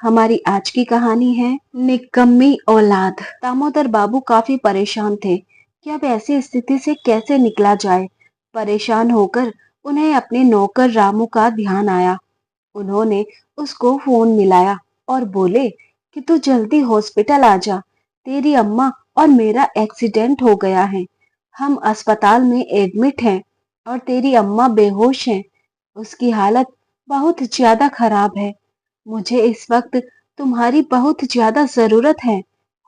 हमारी आज की कहानी है निकम्मी औलाद। दामोदर बाबू काफी परेशान थे कि अब ऐसी स्थिति से कैसे निकला जाए। परेशान होकर उन्हें अपने नौकर रामू का ध्यान आया। उन्होंने उसको फोन मिलाया और बोले कि तू जल्दी हॉस्पिटल आ जा। तेरी अम्मा और मेरा एक्सीडेंट हो गया है। हम अस्पताल में एडमिट हैं और तेरी अम्मा बेहोश हैं। उसकी हालत बहुत ज्यादा खराब है। मुझे इस वक्त तुम्हारी बहुत ज्यादा जरूरत है।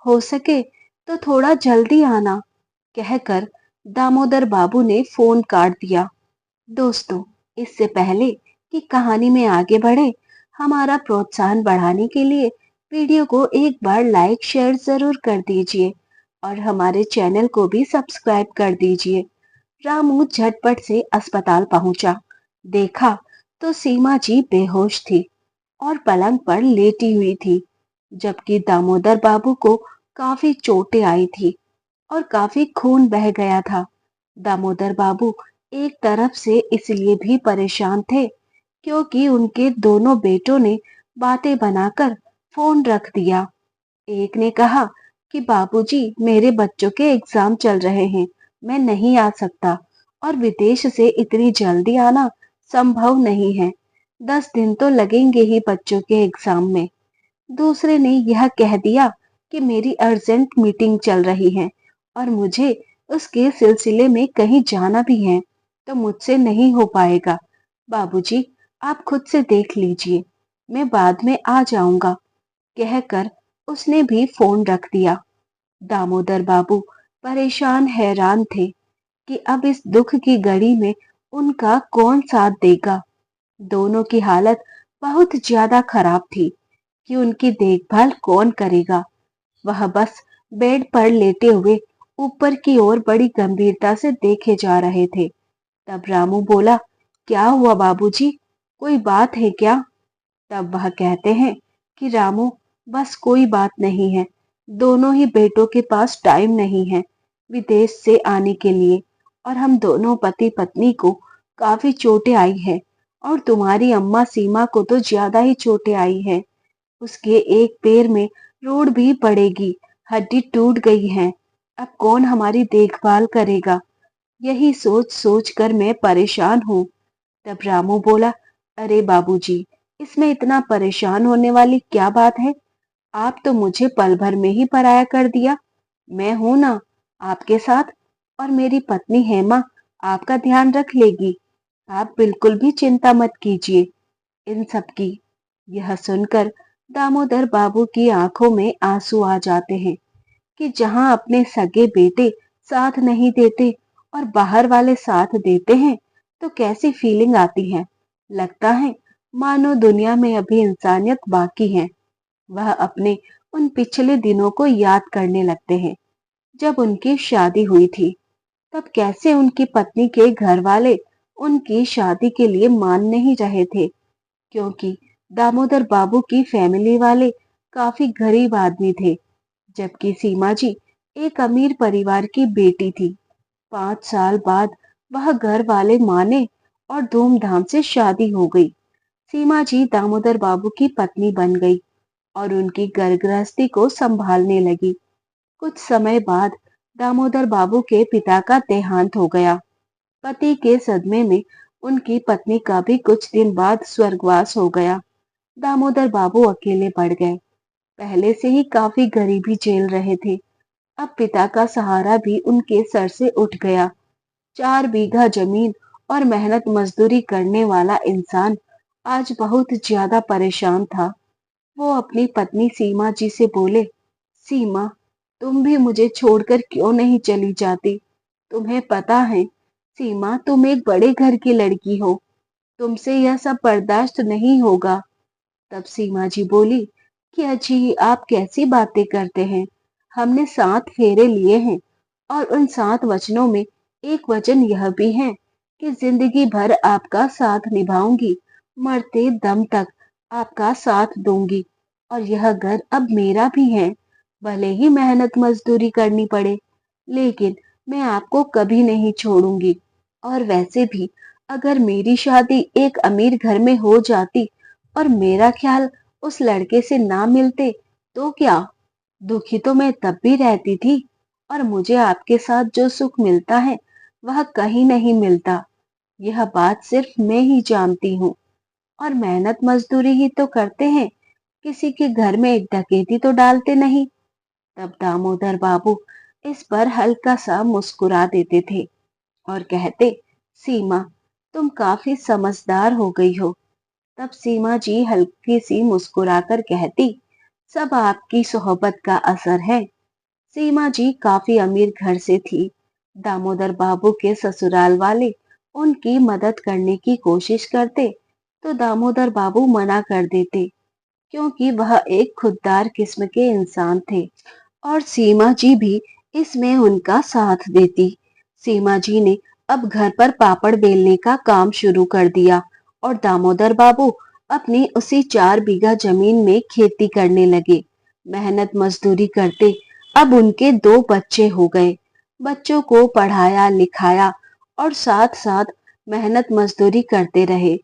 हो सके तो थोड़ा जल्दी आना। कहकर दामोदर बाबू ने फोन काट दिया। दोस्तों, इससे पहले कि कहानी में आगे बढ़े, हमारा प्रोत्साहन बढ़ाने के लिए वीडियो को एक बार लाइक शेयर जरूर कर दीजिए और हमारे चैनल को भी सब्सक्राइब कर दीजिए। रामू झटपट से अस्पताल पहुंचा। देखा तो सीमा जी बेहोश थी और पलंग पर लेटी हुई थी, जबकि दामोदर बाबू को काफी चोटें आई थी और काफी खून बह गया था। दामोदर बाबू एक तरफ से इसलिए भी परेशान थे क्योंकि उनके दोनों बेटों ने बातें बनाकर फोन रख दिया। एक ने कहा कि बाबूजी, मेरे बच्चों के एग्जाम चल रहे हैं, मैं नहीं आ सकता और विदेश से इतनी जल्दी आना संभव नहीं है। 10 दिन तो लगेंगे ही बच्चों के एग्जाम में। दूसरे ने यह कह दिया कि मेरी अर्जेंट मीटिंग चल रही है और मुझे उसके सिलसिले में कहीं जाना भी है, तो मुझसे नहीं हो पाएगा। बाबूजी, आप खुद से देख लीजिए, मैं बाद में आ जाऊंगा। कहकर उसने भी फोन रख दिया। दामोदर बाबू परेशान हैरान थे कि अब इस दुख की घड़ी में उनका कौन साथ देगा। दोनों की हालत बहुत ज्यादा खराब थी कि उनकी देखभाल कौन करेगा। वह बस बेड पर लेटे हुए ऊपर की ओर बड़ी गंभीरता से देखे जा रहे थे। तब रामू बोला, क्या हुआ बाबूजी, कोई बात है क्या? तब वह कहते हैं कि रामू, बस कोई बात नहीं है। दोनों ही बेटों के पास टाइम नहीं है विदेश से आने के लिए और हम दोनों पति पत्नी को काफी चोटें आई है और तुम्हारी अम्मा सीमा को तो ज्यादा ही चोटें आई है। उसके एक पैर में रोड भी पड़ेगी, हड्डी टूट गई है। अब कौन हमारी देखभाल करेगा? यही सोच सोच कर मैं परेशान हूँ। तब रामू बोला, अरे बाबूजी, इसमें इतना परेशान होने वाली क्या बात है? आप तो मुझे पल भर में ही पराया कर दिया। मैं हूं ना आपके साथ, और मेरी पत्नी हेमा आपका ध्यान रख लेगी। आप बिल्कुल भी चिंता मत कीजिए इन सब की। यह सुनकर दामोदर बाबू की आंखों में आंसू आ जाते हैं कि जहां अपने सगे बेटे साथ नहीं देते और बाहर वाले साथ देते हैं तो कैसी फीलिंग आती है। लगता है मानो दुनिया में अभी इंसानियत बाकी है। वह अपने उन पिछले दिनों को याद करने लगते हैं जब उनकी शादी हुई थी। तब कैसे उनकी पत्नी के घर वाले उनकी शादी के लिए मान नहीं रहे थे, क्योंकि दामोदर बाबू की फैमिली वाले काफी गरीब आदमी थे, जबकि सीमा जी एक अमीर परिवार की बेटी थी। 5 साल बाद वह घर वाले माने और धूमधाम से शादी हो गई। सीमा जी दामोदर बाबू की पत्नी बन गई और उनकी घर गृहस्थी को संभालने लगी। कुछ समय बाद दामोदर बाबू के पिता का देहांत हो गया। पति के सदमे में उनकी पत्नी का भी कुछ दिन बाद स्वर्गवास हो गया। दामोदर बाबू अकेले पड़ गए। पहले से ही काफी गरीबी झेल रहे थे, अब पिता का सहारा भी उनके सर से उठ गया। 4 बीघा जमीन और मेहनत मजदूरी करने वाला इंसान आज बहुत ज्यादा परेशान था। वो अपनी पत्नी सीमा जी से बोले, सीमा, तुम भी मुझे छोड़कर क्यों नहीं चली जाती? तुम्हें पता है सीमा, तुम एक बड़े घर की लड़की हो, तुमसे यह सब बर्दाश्त नहीं होगा। तब सीमा जी बोली कि अजी, आप कैसी बातें करते हैं? हमने 7 फेरे लिए हैं और उन 7 वचनों में एक वचन यह भी है कि जिंदगी भर आपका साथ निभाऊंगी, मरते दम तक आपका साथ दूंगी। और यह घर अब मेरा भी है, भले ही मेहनत मजदूरी करनी पड़े, लेकिन मैं आपको कभी नहीं छोड़ूंगी। और वैसे भी अगर मेरी शादी एक अमीर घर में हो जाती और मेरा ख्याल उस लड़के से ना मिलते तो क्या, दुखी तो मैं तब भी रहती थी, और मुझे आपके साथ जो सुख मिलता है वह कहीं नहीं मिलता। यह बात सिर्फ मैं ही जानती हूँ। और मेहनत मजदूरी ही तो करते हैं, किसी के घर में एक डकैती तो डालते नहीं। तब दामोदर बाबू इस पर हल्का सा मुस्कुरा देते थे और कहते, सीमा, तुम काफी समझदार हो गई हो। तब सीमा जी हल्की सी मुस्कुराकर कहती, सब आपकी सोहबत का असर है। सीमा जी काफी अमीर घर से थी। दामोदर बाबू के ससुराल वाले उनकी मदद करने की कोशिश करते तो दामोदर बाबू मना कर देते, क्योंकि वह एक खुददार किस्म के इंसान थे, और सीमा जी भी इसमें उनका साथ देती। सीमा जी ने अब घर पर पापड़ बेलने का काम शुरू कर दिया, और दामोदर बाबू अपनी उसी 4 बीघा जमीन में खेती करने लगे। मेहनत मजदूरी करते अब उनके 2 बच्चे हो गए। बच्चों को पढ़ाया लिखाया और साथ साथ मेहनत मजदूरी करते रहे।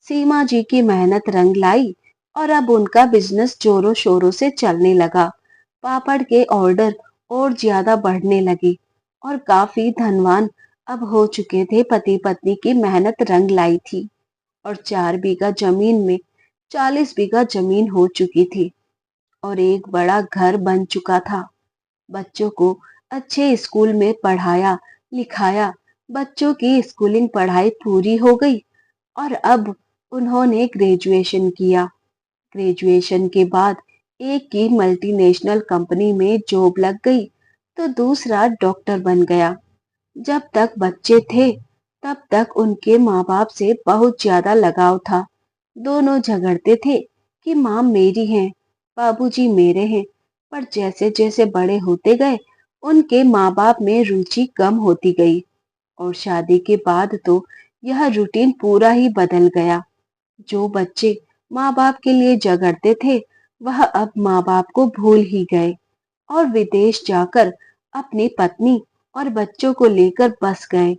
सीमा जी की मेहनत रंग लाई, और अब उनका बिजनेस जोरों शोरों से चलने लगा। पापड़ के ऑर्डर और ज्यादा बढ़ने लगे, और काफी धनवान अब हो चुके थे। पति पत्नी की मेहनत रंग लाई थी, और 4 बीघा जमीन में 40 बीघा जमीन हो चुकी थी, और एक बड़ा घर बन चुका था। बच्चों को अच्छे स्कूल में पढ़ाया लिखाया। बच्चों की स्कूलिंग पढ़ाई पूरी हो गई, और अब उन्होंने ग्रेजुएशन किया। ग्रेजुएशन के बाद एक की मल्टीनेशनल कंपनी में जॉब लग गई, तो दूसरा डॉक्टर बन गया। जब तक बच्चे थे तब तक उनके माँ बाप से बहुत ज्यादा लगाव था। दोनों झगड़ते थे कि माँ मेरी है, बाबूजी मेरे हैं। पर जैसे जैसे बड़े होते गए उनके माँ बाप में रुचि कम होती गई, और शादी के बाद तो यह रूटीन पूरा ही बदल गया। जो बच्चे माँ बाप के लिए झगड़ते थे वह अब माँ बाप को भूल ही गए, और विदेश जाकर अपनी पत्नी और बच्चों को लेकर बस गए।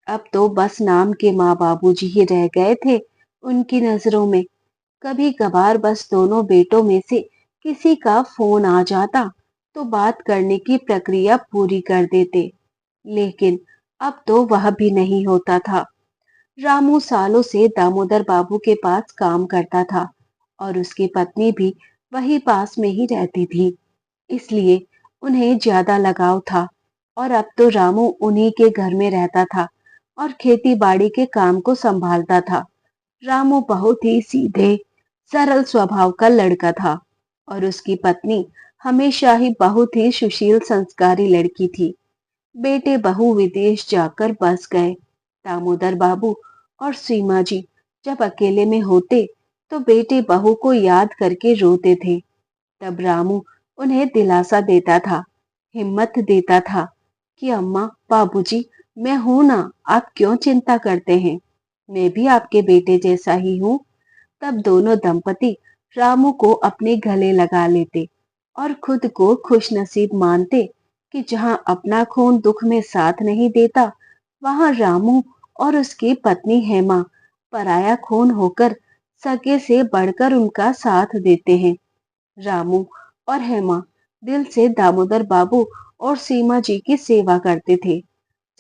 अब तो बस नाम के माँ बाबूजी ही रह गए थे उनकी नजरों में। कभी कभार बस दोनों बेटों में से किसी का फोन आ जाता तो बात करने की प्रक्रिया पूरी कर देते, लेकिन अब तो वह भी नहीं होता था। रामू सालों से दामोदर बाबू के पास काम करता था, और उसकी पत्नी भी वही पास में ही रहती थी, इसलिए उन्हें ज्यादा लगाव था। और अब तो रामू उन्हीं के घर में रहता था और खेती बाड़ी के काम को संभालता था। रामू बहुत ही सीधे सरल स्वभाव का लड़का था, और उसकी पत्नी हमेशा ही बहुत ही सुशील संस्कारी लड़की थी। बेटे बहू विदेश जाकर बस गए। दामोदर बाबू और सीमा जी जब अकेले में होते तो बेटे बहू को याद करके रोते थे। तब रामू उन्हें दिलासा देता था, हिम्मत देता था कि अम्मा, बाबूजी, मैं हूं ना, आप क्यों चिंता करते हैं, मैं भी आपके बेटे जैसा ही हूँ। तब दोनों दंपति रामू को अपने गले लगा लेते और खुद को खुशनसीब मानते कि जहाँ अपना खून दुख में साथ नहीं देता, वहां रामू और उसकी पत्नी हेमा पराया खून होकर सगे से बढ़कर उनका साथ देते हैं। रामू और हेमा दिल से दामोदर बाबू और सीमा जी की सेवा करते थे।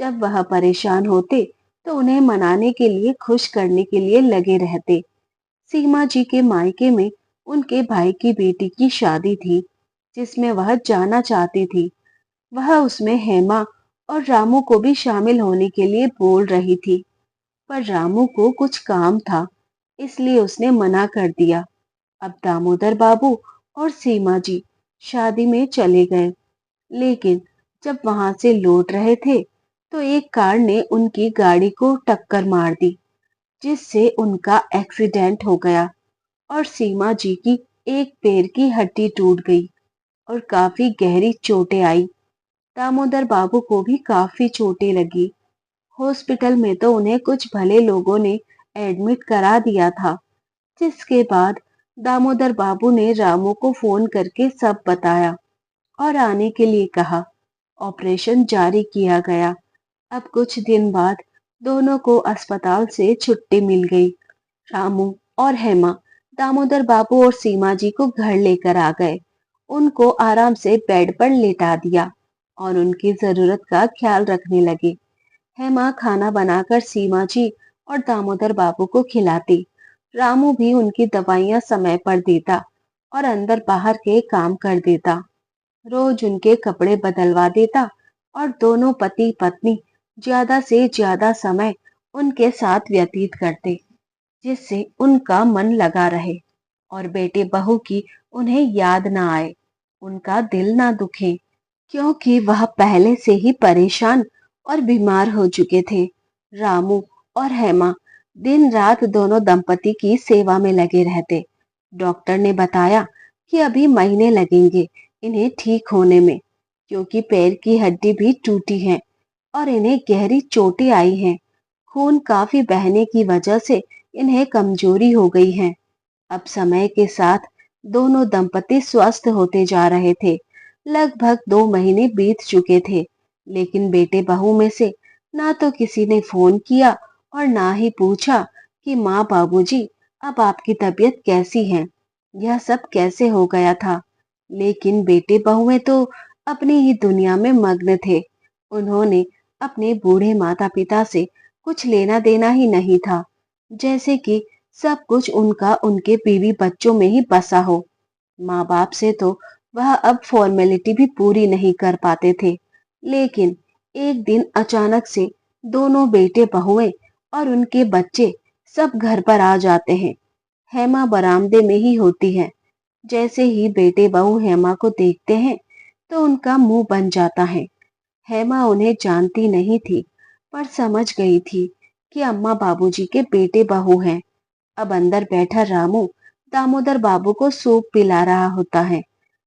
जब वह परेशान होते तो उन्हें मनाने के लिए, खुश करने के लिए लगे रहते। सीमा जी के मायके में उनके भाई की बेटी की शादी थी, जिसमें वह जाना चाहती थी। वह उसमें हेमा और रामू को भी शामिल होने के लिए बोल रही थी, पर रामू को कुछ काम था, इसलिए उसने मना कर दिया। अब दामोदर बाबू और सीमा जी शादी में चले गए, लेकिन जब वहां से लौट रहे थे तो एक कार ने उनकी गाड़ी को टक्कर मार दी, जिससे उनका एक्सीडेंट हो गया, और सीमा जी की एक पैर की हड्डी टूट गई और काफी गहरी चोटें आई। दामोदर बाबू को भी काफी चोटें लगी। हॉस्पिटल में तो उन्हें कुछ भले लोगों ने एडमिट करा दिया था, जिसके बाद दामोदर बाबू ने रामू को फोन करके सब बताया और आने के लिए कहा। ऑपरेशन जारी किया गया। अब कुछ दिन बाद दोनों को अस्पताल से छुट्टी मिल गई। रामू और हेमा दामोदर बाबू और सीमा जी को घर लेकर आ गए। उनको आराम से बेड पर लेटा दिया और उनकी जरूरत का ख्याल रखने लगे। हेमा खाना बनाकर सीमा जी और दामोदर बाबू को खिलाती। रामू भी उनकी दवाइयां समय पर देता और अंदर बाहर के काम कर देता। रोज उनके कपड़े बदलवा देता और दोनों पति पत्नी ज्यादा से ज्यादा समय उनके साथ व्यतीत करते, जिससे उनका मन लगा रहे और बेटे बहू की उन्हें याद ना आए, उनका दिल ना दुखे, क्योंकि वह पहले से ही परेशान और बीमार हो चुके थे। रामू और हेमा दिन रात दोनों दंपति की सेवा में लगे रहते। डॉक्टर ने बताया कि अभी महीने लगेंगे इन्हें ठीक होने में, क्योंकि पैर की हड्डी भी टूटी है और इन्हें गहरी चोटें आई हैं। खून काफी बहने की वजह से इन्हें कमजोरी हो गई है। अब समय के साथ दोनों दंपति स्वस्थ होते जा रहे थे। लगभग 2 महीने बीत चुके थे, लेकिन बेटे बहू में से ना तो किसी ने फोन किया और ना ही पूछा कि माँ बाबूजी अब आपकी तबीयत कैसी है। यह सब कैसे हो गया था? लेकिन बेटे बहुएं तो अपनी ही दुनिया में मग्न थे। उन्होंने अपने बूढ़े माता पिता से कुछ लेना देना ही नहीं था, जैसे कि सब कुछ उनका उनके बीवी बच्चों में ही बसा हो। माँ बाप से तो वह अब फॉर्मेलिटी भी पूरी नहीं कर पाते थे। लेकिन एक दिन अचानक से दोनों बेटे बहुएं और उनके बच्चे सब घर पर आ जाते हैं। हेमा बरामदे में ही होती है। जैसे ही बेटे बहू हेमा को देखते हैं तो उनका मुंह बन जाता है। हेमा उन्हें जानती नहीं थी, पर समझ गई थी कि अम्मा बाबूजी के बेटे बहू हैं। अब अंदर बैठा रामू दामोदर बाबू को सूप पिला रहा होता है।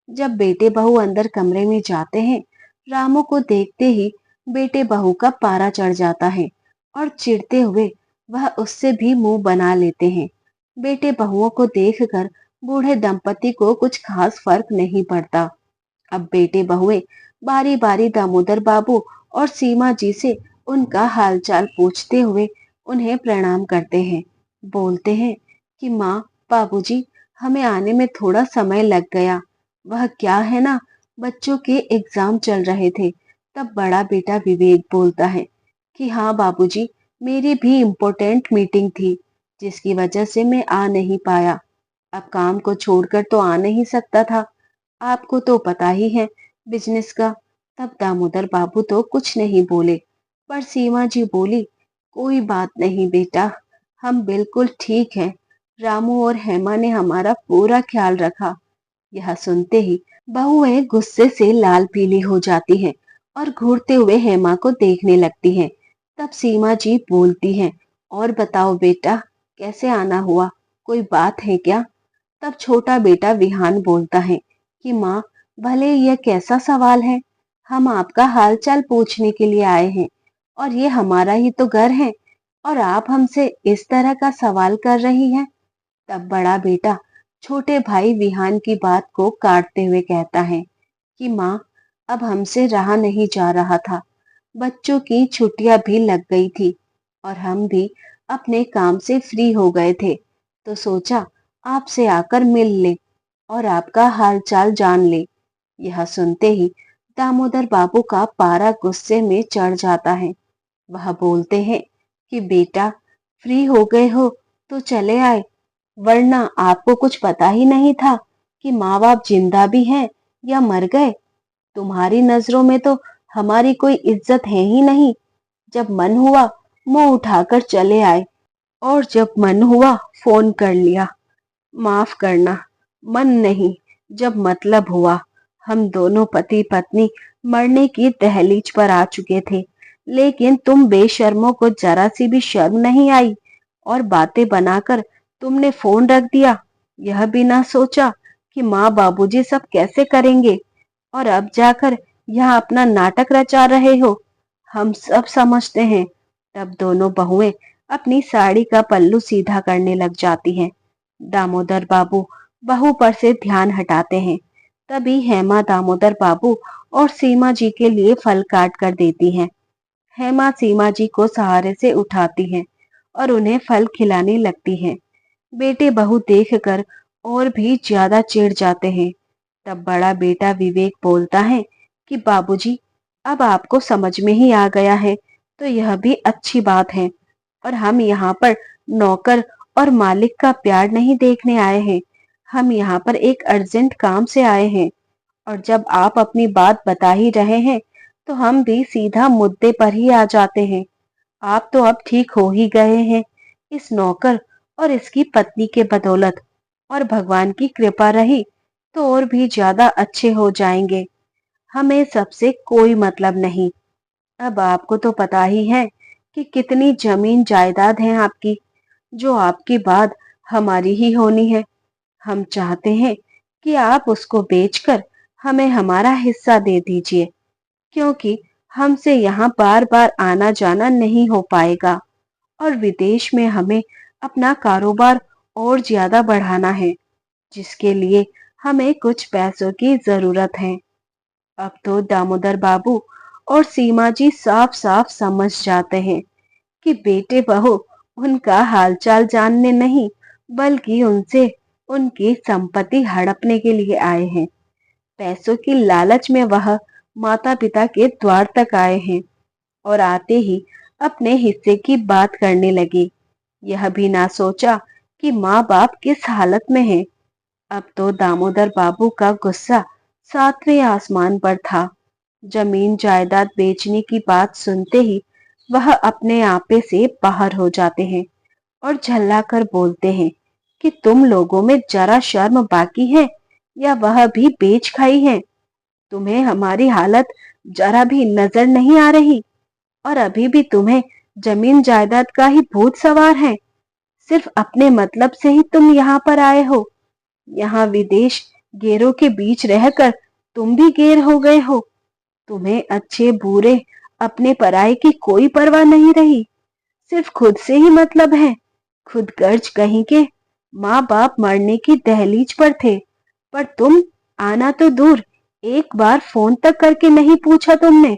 जब बेटे बहू अंदर कमरे में जाते हैं, रामू को देखते ही बेटे बहू का पारा चढ़ जाता है और चिढ़ते हुए वह उससे भी मुंह बना लेते हैं। बेटे बहुओं को देखकर बूढ़े दंपति को कुछ खास फर्क नहीं पड़ता। अब बेटे बहुए बारी बारी दामोदर बाबू और सीमा जी से उनका हालचाल पूछते हुए उन्हें प्रणाम करते हैं। बोलते हैं कि माँ बाबूजी, हमें आने में थोड़ा समय लग गया। वह क्या है ना, बच्चों के एग्जाम चल रहे थे। तब बड़ा बेटा विवेक बोलता है कि हाँ बाबूजी, मेरी भी इम्पोर्टेंट मीटिंग थी, जिसकी वजह से मैं आ नहीं पाया। अब काम को छोड़कर तो आ नहीं सकता था, आपको तो पता ही है बिजनेस का। तब दामोदर बाबू तो कुछ नहीं बोले, पर सीमा जी बोली, कोई बात नहीं बेटा, हम बिल्कुल ठीक हैं। रामू और हेमा ने हमारा पूरा ख्याल रखा। यह सुनते ही बहुएं गुस्से से लाल पीली हो जाती हैं और घूरते हुए हेमा को देखने लगती हैं। तब सीमा जी बोलती हैं, और बताओ बेटा, कैसे आना हुआ, कोई बात है क्या? तब छोटा बेटा विहान बोलता है कि माँ, भले यह कैसा सवाल है, हम आपका हालचाल पूछने के लिए आए हैं और ये हमारा ही तो घर है, और आप हमसे इस तरह का सवाल कर रही हैं। तब बड़ा बेटा छोटे भाई विहान की बात को काटते हुए कहता है कि माँ, अब हमसे रहा नहीं जा रहा था। बच्चों की छुट्टियां भी लग गई थी और हम भी अपने काम से फ्री हो गए थे, तो सोचा आपसे आकर मिल ले और आपका हाल चाल जान ले। यह सुनते ही दामोदर बाबू का पारा गुस्से में चढ़ जाता है। वह बोलते हैं कि बेटा, फ्री हो गए हो तो चले आए, वरना आपको कुछ पता ही नहीं था कि माँ बाप जिंदा भी हैं या मर गए। तुम्हारी नजरों में तो हमारी कोई इज्जत है ही नहीं। जब मन हुआ मुंह उठाकर चले आए, और जब मन हुआ फोन कर लिया। माफ करना, मन नहीं, जब मतलब हुआ। हम दोनों पति पत्नी मरने की दहलीज पर आ चुके थे, लेकिन तुम बेशर्मों को जरा सी भी शर्म नहीं आई और बातें बनाकर तुमने फोन रख दिया, यह भी ना सोचा कि माँ बाबूजी सब कैसे करेंगे, और अब जाकर यहाँ अपना नाटक रचा रहे हो। हम सब समझते हैं। तब दोनों बहुएं अपनी साड़ी का पल्लू सीधा करने लग जाती हैं। दामोदर बाबू बहू पर से ध्यान हटाते हैं। तभी हेमा दामोदर बाबू और सीमा जी के लिए फल काट कर देती हैं। हेमा सीमा जी को सहारे से उठाती हैं और उन्हें फल खिलाने लगती हैं। बेटे बहू देखकर और भी ज्यादा चिढ़ जाते हैं। तब बड़ा बेटा विवेक बोलता है कि बाबूजी, अब आपको समझ में ही आ गया है तो यह भी अच्छी बात है। और हम यहाँ पर नौकर और मालिक का प्यार नहीं देखने आए हैं, हम यहाँ पर एक अर्जेंट काम से आए हैं। और जब आप अपनी बात बता ही रहे हैं तो हम भी सीधा मुद्दे पर ही आ जाते हैं। आप तो अब ठीक हो ही गए हैं इस नौकर और इसकी पत्नी के बदौलत, और भगवान की कृपा रही तो और भी ज्यादा अच्छे हो जाएंगे। हमें सबसे कोई मतलब नहीं। अब आपको तो पता ही है कि कितनी जमीन जायदाद है आपकी, जो आपके बाद हमारी ही होनी है। हम चाहते हैं कि आप उसको बेचकर हमें हमारा हिस्सा दे दीजिए, क्योंकि हमसे यहाँ बार बार आना जाना नहीं हो पाएगा और विदेश में हमें अपना कारोबार और ज्यादा बढ़ाना है, जिसके लिए हमें कुछ पैसों की जरूरत है। अब तो दामोदर बाबू और सीमा जी साफ साफ समझ जाते हैं कि बेटे बहू उनका हालचाल जानने नहीं, बल्कि उनसे उनकी संपत्ति हड़पने के लिए आए हैं। पैसों की लालच में वह माता पिता के द्वार तक आए हैं और आते ही अपने हिस्से की बात करने लगे। यह भी ना सोचा कि माँ बाप किस हालत में हैं। अब तो दामोदर बाबू का गुस्सा सातवें आसमान पर था। जमीन जायदाद बेचने की बात सुनते ही वह अपने आपे से बाहर हो जाते हैं और झल्लाकर बोलते हैं कि तुम लोगों में जरा शर्म बाकी है या वह भी बेच खाई है। तुम्हें हमारी हालत जरा भी नजर नहीं आ रही और अभी भी तुम्हें जमीन जायदाद का ही भूत सवार है। सिर्फ अपने मतलब से ही तुम यहाँ पर आए हो। यहाँ विदेश गेरों के बीच रहकर तुम भी गेर हो गए हो। तुम्हें अच्छे बुरे अपने पराये की कोई परवाह नहीं रही, सिर्फ खुद से ही मतलब है। खुद गर्ज कहीं के, माँ बाप मरने की दहलीज पर थे, पर तुम आना तो दूर, एक बार फोन तक करके नहीं पूछा तुमने।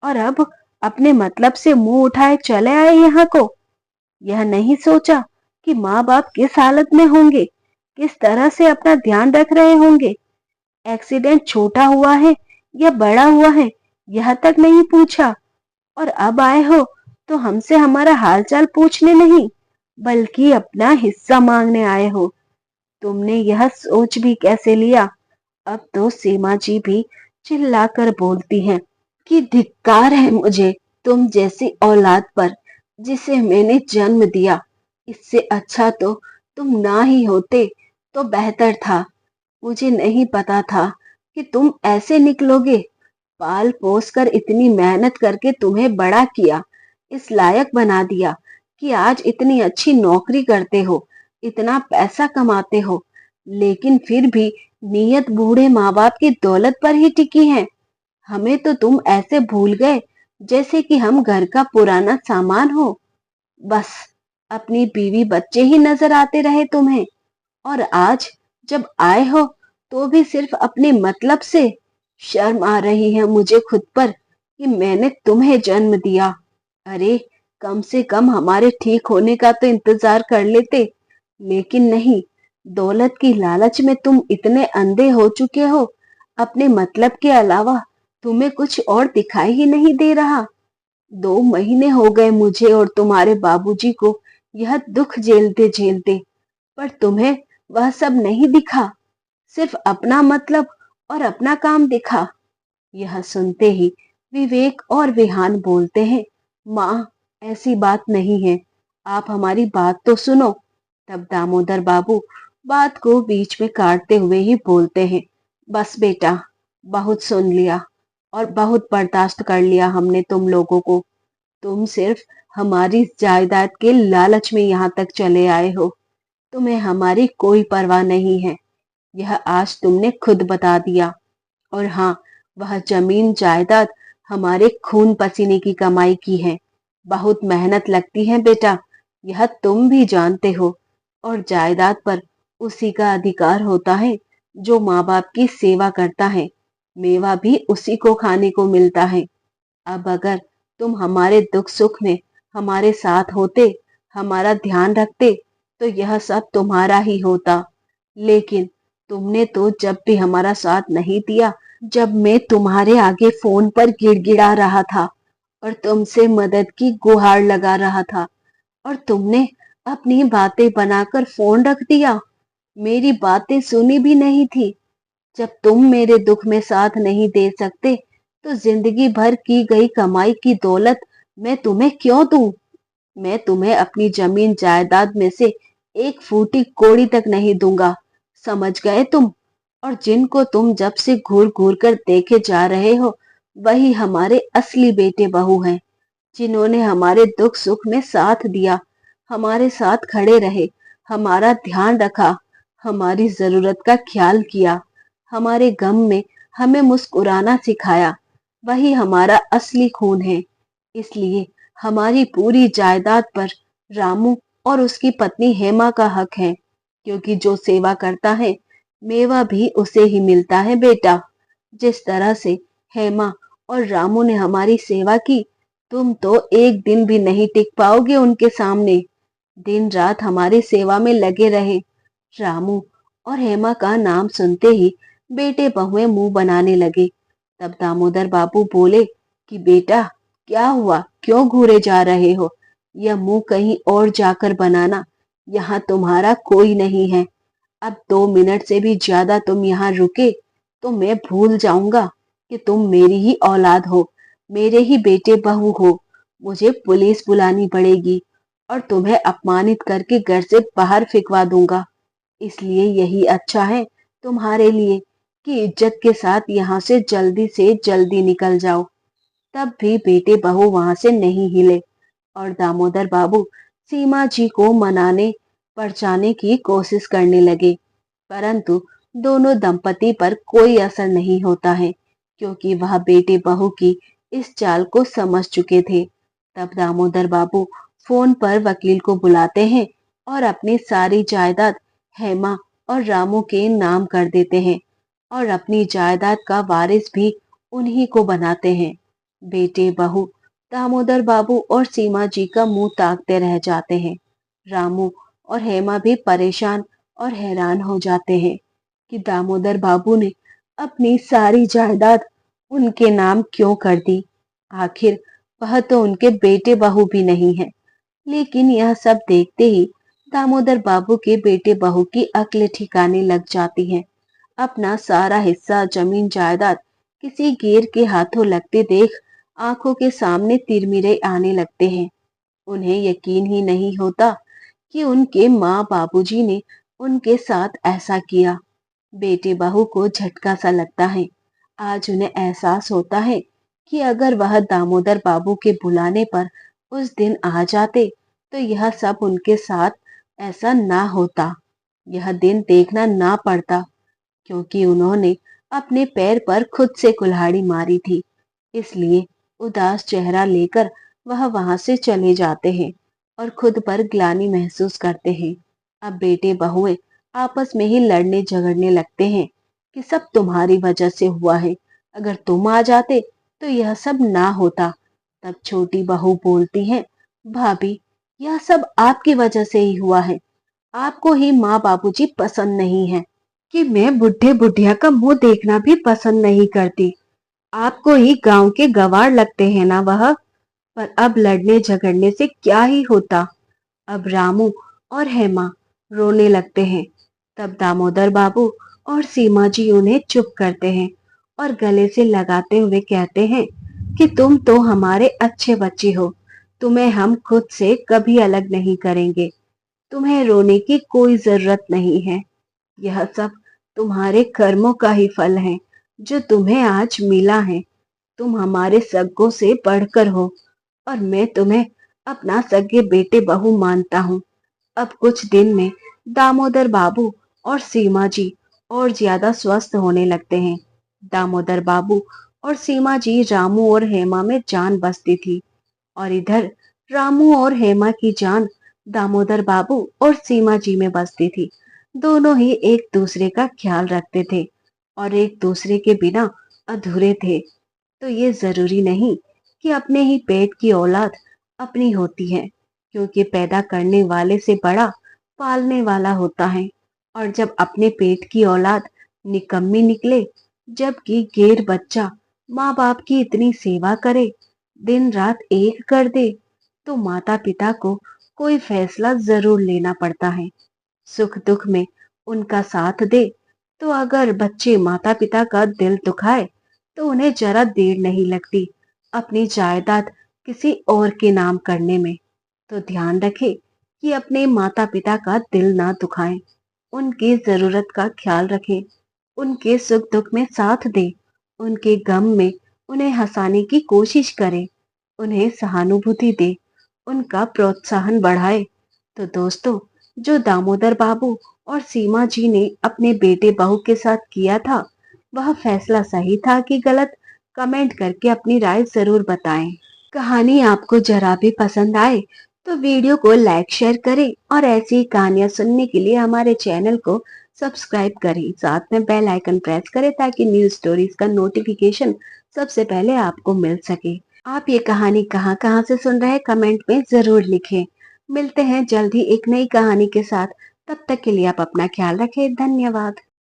और अब अपने मतलब से मुंह उठाए चले आए यहाँ को। यह नहीं सोचा कि माँ बाप किस हालत में होंगे, किस तरह से अपना ध्यान रख रहे होंगे। एक्सीडेंट छोटा हुआ है या बड़ा हुआ है, यह तक नहीं पूछा। और अब आए हो तो हमसे हमारा हालचाल पूछने नहीं, बल्कि अपना हिस्सा मांगने आए हो। तुमने यह सोच भी कैसे लिया? अब तो सीमा जी भी चिल्लाकर बोलती हैं कि धिक्कार है मुझे तुम जैसी औलाद पर, जिसे मैंने जन्म दिया। इससे अच्छा तो तुम ना ही होते तो बेहतर था। मुझे नहीं पता था कि तुम ऐसे निकलोगे। पाल पोस कर इतनी मेहनत करके तुम्हें बड़ा किया, इस लायक बना दिया कि आज इतनी अच्छी नौकरी करते हो, इतना पैसा कमाते हो, लेकिन फिर भी नीयत बूढ़े माँ बाप की दौलत पर ही टिकी है। हमें तो तुम ऐसे भूल गए जैसे कि हम घर का पुराना सामान हो। बस अपनी बीवी बच्चे ही नजर आते रहे तुम्हें। और आज जब आए हो तो भी सिर्फ अपने मतलब से। शर्म आ रही है मुझे खुद पर कि मैंने तुम्हें जन्म दिया। अरे कम से कम हमारे ठीक होने का तो इंतजार कर लेते, लेकिन नहीं। दौलत की लालच में तुम इतने अंधे हो चुके हो, अपने मतलब के अलावा तुम्हें कुछ और दिखाई ही नहीं दे रहा। 2 महीने हो गए मुझे और तुम्हारे बाबूजी को यह दुख झेलते झेलते, पर तुम्हें वह सब नहीं दिखा। सिर्फ अपना मतलब और अपना काम दिखा। यह सुनते ही विवेक और विहान बोलते हैं, माँ ऐसी बात नहीं है, आप हमारी बात तो सुनो। तब दामोदर बाबू बात को बीच में काटते हुए ही बोलते हैं, बस बेटा, बहुत सुन लिया और बहुत बर्दाश्त कर लिया हमने तुम लोगों को। तुम सिर्फ हमारी जायदाद के लालच में यहाँ तक चले आए हो। तुम्हें हमारी कोई परवाह नहीं है, यह आज तुमने खुद बता दिया। और हाँ, वह जमीन जायदाद हमारे खून पसीने की कमाई की है। बहुत मेहनत लगती है बेटा, यह तुम भी जानते हो। और जायदाद पर उसी का अधिकार होता है जो माँ बाप की सेवा करता है। मेवा भी उसी को खाने को मिलता है। अब अगर तुम हमारे दुख सुख में हमारे साथ होते, हमारा ध्यान रखते, तो यह सब तुम्हारा ही होता। लेकिन तुमने तो जब भी हमारा साथ नहीं दिया, जब मैं तुम्हारे आगे फोन पर गिड़गिड़ा रहा था और तुमसे मदद की गुहार लगा रहा था, और तुमने अपनी बातें बनाकर फोन रख दिया, मेरी बातें सुनी भी नहीं थी। जब तुम मेरे दुख में साथ नहीं दे सकते, तो जिंदगी भर की गई कमाई की दौलत मैं तुम्हें क्यों दूं? मैं तुम्हें अपनी जमीन जायदाद में से एक फूटी कौड़ी तक नहीं दूंगा। समझ गए तुम? और जिनको तुम जब से घूर घूर कर देखे जा रहे हो, वही हमारे असली बेटे बहू हैं, जिन्होंने हमारे दुख सुख में साथ दिया, हमारे साथ खड़े रहे, हमारा ध्यान रखा, हमारी जरूरत का ख्याल किया, हमारे गम में हमें मुस्कुराना सिखाया। वही हमारा असली खून है। इसलिए हमारी पूरी जायदाद पर रामू और उसकी पत्नी हेमा का हक है, क्योंकि जो सेवा करता है, मेवा भी उसे ही मिलता है बेटा। जिस तरह से हेमा और रामू ने हमारी सेवा की, तुम तो एक दिन भी नहीं टिक पाओगे उनके सामने। दिन रात हमारी सेवा में लगे रहे। रामू और हेमा का नाम सुनते ही बेटे बहुएं मुंह बनाने लगे। तब दामोदर बाबू बोले कि बेटा, क्या हुआ, क्यों घूरे जा रहे हो? यह मुंह कहीं और जाकर बनाना, यहाँ तुम्हारा कोई नहीं है। अब 2 मिनट से भी ज्यादा तुम यहाँ रुके तो मैं भूल जाऊंगा कि तुम मेरी ही औलाद हो, मेरे ही बेटे बहू हो। मुझे पुलिस बुलानी पड़ेगी और तुम्हें अपमानित करके घर से बाहर फेंकवा दूंगा। इसलिए यही अच्छा है तुम्हारे लिए कि इज्जत के साथ यहाँ से जल्दी निकल जाओ। तब भी बेटे बहू वहां से नहीं हिले और दामोदर बाबू सीमा जी को मनाने परचाने की कोशिश करने लगे, परंतु दोनों दंपति पर कोई असर नहीं होता है, क्योंकि वह बेटे बहू की इस चाल को समझ चुके थे। तब दामोदर बाबू फोन पर वकील को बुलाते हैं और अपनी सारी जायदाद हेमा और रामू के नाम कर देते हैं और अपनी जायदाद का वारिस भी उन्हीं को बनाते हैं। बेटे बहू दामोदर बाबू और सीमा जी का मुंह ताकते रह जाते हैं। रामू और हेमा भी परेशान और हैरान हो जाते हैं कि दामोदर बाबू ने अपनी सारी जायदाद उनके नाम क्यों कर दी। आखिर वह तो उनके बेटे बहू भी नहीं है। लेकिन यह सब देखते ही दामोदर बाबू के बेटे बहू की अक्ल ठिकाने लग जाती है। अपना सारा हिस्सा जमीन जायदाद किसी गैर के हाथों लगते देख आंखों के सामने तिरमिरे आने लगते हैं। उन्हें यकीन ही नहीं होता कि उनके माँ बाबूजी ने उनके साथ ऐसा किया। बेटे बहू को झटका सा लगता है। आज उन्हें एहसास होता है कि अगर वह दामोदर बाबू के बुलाने पर उस दिन आ जाते, तो यह सब उनके साथ ऐसा ना होता, यह दिन देखना ना पड़ता, क्योंकि उन्होंने अपने पैर पर खुद से कुल्हाड़ी मारी थी। इसलिए उदास चेहरा लेकर वह वहां से चले जाते हैं और खुद पर ग्लानि महसूस करते हैं। अब बेटे बहुएं आपस में ही लड़ने झगड़ने लगते हैं कि सब तुम्हारी वजह से हुआ है, अगर तुम आ जाते तो यह सब ना होता। तब छोटी बहू बोलती है, भाभी, यह सब आपकी वजह से ही हुआ है। आपको ही माँ बाबूजी पसंद नहीं है कि मैं बुढ़े बुढ़िया का मुंह देखना भी पसंद नहीं करती। आपको ही गांव के गवार लगते हैं ना वह। पर अब लड़ने झगड़ने से क्या ही होता। अब रामू और हेमा रोने लगते हैं। तब दामोदर बाबू और सीमा जी उन्हें चुप करते हैं और गले से लगाते हुए कहते हैं कि तुम तो हमारे अच्छे बच्चे हो, तुम्हें हम खुद से कभी अलग नहीं करेंगे। तुम्हें रोने की कोई जरूरत नहीं है। यह सब तुम्हारे कर्मों का ही फल है जो तुम्हें आज मिला है। तुम हमारे सगे से बढ़कर हो और मैं तुम्हें अपना सगे बेटे बहू मानता हूँ। अब कुछ दिन में दामोदर बाबू और सीमा जी और ज्यादा स्वस्थ होने लगते हैं। दामोदर बाबू और सीमा जी रामू और हेमा में जान बसती थी, और इधर रामू और हेमा की जान दामोदर बाबू और सीमा जी में बसती थी। दोनों ही एक दूसरे का ख्याल रखते थे और एक दूसरे के बिना अधूरे थे। तो ये जरूरी नहीं कि अपने ही पेट की औलाद अपनी होती है, क्योंकि पैदा करने वाले से बड़ा पालने वाला होता है। और जब अपने पेट की औलाद निकम्मी निकले, जबकि गैर बच्चा माँ बाप की इतनी सेवा करे, दिन रात एक कर दे, तो माता पिता को कोई फैसला जरूर लेना पड़ता है। सुख दुख में उनका साथ दे। तो अगर बच्चे माता पिता का दिल दुखाए, तो उन्हें जरा देर नहीं लगती अपनी जायदाद किसी और के नाम करने में। तो ध्यान रखे कि अपने माता पिता का दिल ना दुखाएं, उनकी जरूरत का ख्याल रखें, उनके सुख दुख में साथ दे, उनके गम में उन्हें हंसाने की कोशिश करें, उन्हें सहानुभूति दे, उनका प्रोत्साहन बढ़ाए। तो दोस्तों, जो दामोदर बाबू और सीमा जी ने अपने बेटे बहू के साथ किया था, वह फैसला सही था कि गलत? कमेंट करके अपनी राय जरूर बताएं। कहानी आपको जरा भी पसंद आए तो वीडियो को लाइक शेयर करें और ऐसी ही कहानियां सुनने के लिए हमारे चैनल को सब्सक्राइब करें। साथ में बेल आइकन प्रेस करें ताकि न्यू स्टोरीज का नोटिफिकेशन सबसे पहले आपको मिल सके। आप ये कहानी कहाँ कहाँ से सुन रहे हैं कमेंट में जरूर लिखें। मिलते हैं जल्द ही एक नई कहानी के साथ। तब तक के लिए आप अपना ख्याल रखें। धन्यवाद।